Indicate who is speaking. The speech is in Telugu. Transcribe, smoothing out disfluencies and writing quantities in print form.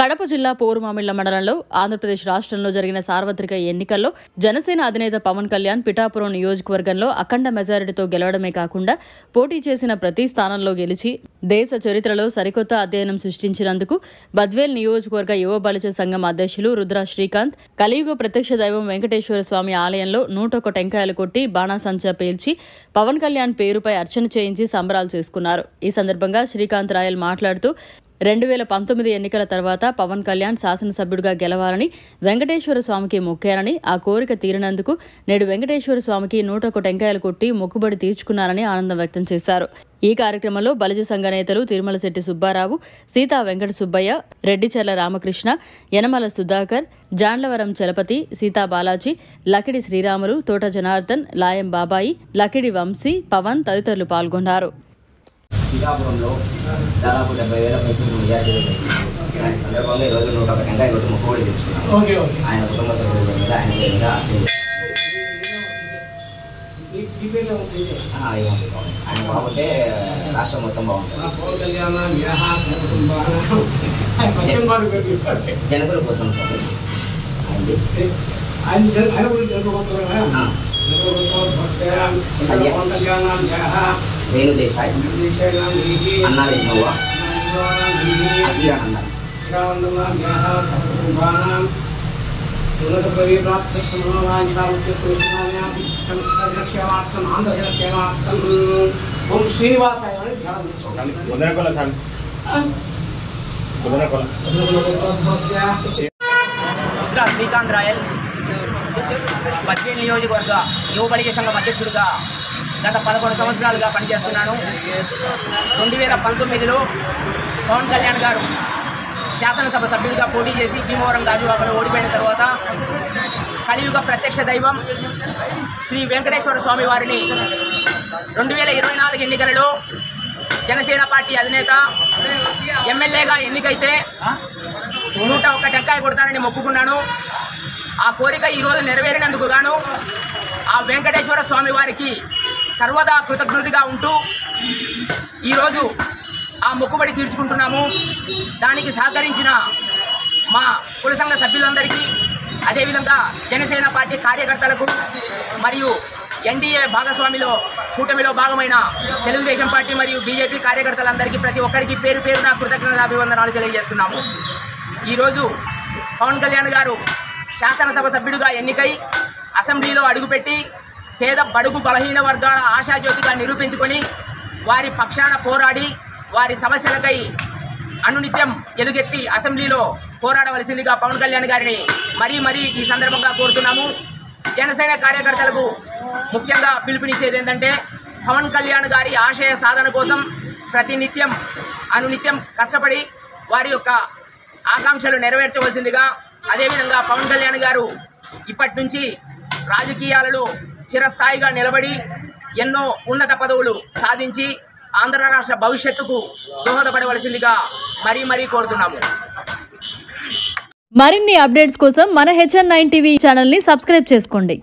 Speaker 1: కడప జిల్లా పోరుమామిళ్ల మండలంలో ఆంధ్రప్రదేశ్ రాష్ట్రంలో జరిగిన సార్వత్రిక ఎన్నికల్లో జనసేన అధినేత పవన్ కళ్యాణ్ పిఠాపురం నియోజకవర్గంలో అఖండ మెజారిటీతో గెలవడమే కాకుండా పోటీ చేసిన ప్రతి స్థానంలో గెలిచి దేశ చరిత్రలో సరికొత్త అధ్యయనం సృష్టించినందుకు బద్వేల్ నియోజకవర్గ యువ బలిజ సంఘం అధ్యక్షులు రుద్ర శ్రీకాంత్ కలియుగ ప్రత్యక్ష దైవం వెంకటేశ్వర స్వామి ఆలయంలో 101 టెంకాయలు కొట్టి బాణాసంచా పేల్చి పవన్ కళ్యాణ్ పేరుపై అర్చన చేయించి సంబరాలు చేసుకున్నారు. ఈ సందర్భంగా శ్రీకాంత్ రాయల్ మాట్లాడుతూ 2019 ఎన్నికల తర్వాత పవన్ కళ్యాణ్ శాసనసభ్యుడిగా గెలవాలని వెంకటేశ్వర స్వామికి మొక్కారని, ఆ కోరిక తీరినందుకు నేడు వెంకటేశ్వర స్వామికి 101 టెంకాయలు కొట్టి మొక్కుబడి తీర్చుకున్నారని ఆనందం వ్యక్తం చేశారు. ఈ కార్యక్రమంలో బలిజ సంఘ నేతలు తిరుమలశెట్టి సుబ్బారావు, సీతా వెంకట సుబ్బయ్య, రెడ్డిచెర్ల రామకృష్ణ, యనమల సుధాకర్, జాండ్లవరం చలపతి, సీతా బాలాజీ, లకిడి శ్రీరాములు, తోట జనార్దన్, లాయం బాబాయి, లకిడి వంశీ, పవన్ తదితరులు పాల్గొన్నారు.
Speaker 2: పిఠాపురంలో దాదాపు 70,000 పెన్షన్ మెజార్టీ దాని సందర్భంగా ఈరోజు 101 టెంకాయ కొట్టి మొక్కుబడి తెచ్చుకున్నాం. ఆయన కుటుంబ సభ్యుల మీద ఆయన మీద ఆయన బాగుంటే రాష్ట్రం మొత్తం బాగుంటుంది. జనకుల కోసం వేణు దేశాయ్, అన్నా విష్ణువా, అఖిలానంద శ్రీకాంత్ రాయల్ బద్వేల్ నియోజకవర్గ యువ బలిజ సంఘం అధ్యక్షుడిగా గత 11 సంవత్సరాలుగా పనిచేస్తున్నాను. 2019లో పవన్ కళ్యాణ్ గారు శాసనసభ సభ్యుడిగా పోటీ చేసి భీమవరం గాజువాకలో ఓడిపోయిన తర్వాత కలియుగ ప్రత్యక్ష దైవం శ్రీ వెంకటేశ్వర స్వామి వారిని 2024 ఎన్నికలలో జనసేన పార్టీ అధినేత ఎమ్మెల్యేగా ఎన్నికైతే 101 టెంకాయ కొడతానని మొక్కుకున్నాను. ఆ కోరిక ఈరోజు నెరవేరినందుకు గాను ఆ వెంకటేశ్వర స్వామి వారికి సర్వదా కృతజ్ఞతగా ఉంటూ ఈరోజు ఆ మొక్కుబడి తీర్చుకుంటున్నాము. దానికి సహకరించిన మా కుల సంఘ సభ్యులందరికీ, అదేవిధంగా జనసేన పార్టీ కార్యకర్తలకు మరియు ఎన్డీఏ భాగస్వామిలో కూటమిలో భాగమైన తెలుగుదేశం పార్టీ మరియు బీజేపీ కార్యకర్తలందరికీ ప్రతి ఒక్కరికి పేరు పేరున కృతజ్ఞతాభివందనాలు తెలియజేస్తున్నాము. ఈరోజు పవన్ కళ్యాణ్ గారు శాసనసభ సభ్యుడిగా ఎన్నికై అసెంబ్లీలో అడుగుపెట్టి పేద బడుగు బలహీన వర్గాల ఆశాజ్యోతిగా నిరూపించుకొని వారి పక్షాన పోరాడి వారి సమస్యలకై అనునిత్యం ఎలుగెత్తి అసెంబ్లీలో పోరాడవలసిందిగా పవన్ కళ్యాణ్ గారిని మరీ ఈ సందర్భంగా కోరుతున్నాము. జనసేన కార్యకర్తలకు ముఖ్యంగా పిలుపునిచ్చేది ఏంటంటే పవన్ కళ్యాణ్ గారి ఆశయ సాధన కోసం ప్రతినిత్యం అనునిత్యం కష్టపడి వారి యొక్క ఆకాంక్షలు నెరవేర్చవలసిందిగా, అదేవిధంగా పవన్ కళ్యాణ్ గారు ఇప్పటి నుంచి రాజకీయాలలో చిరస్థాయిగా నిలబడి ఎన్నో ఉన్నత పదవులు సాధించి ఆంధ్ర రాష్ట్ర భవిష్యత్తుకు దోహదపడవలసిందిగా మరీ కోరుతున్నాము.
Speaker 1: మరిన్ని అప్డేట్స్ కోసం మన HN9 టీవీ ఛానల్ని సబ్స్క్రైబ్ చేసుకోండి.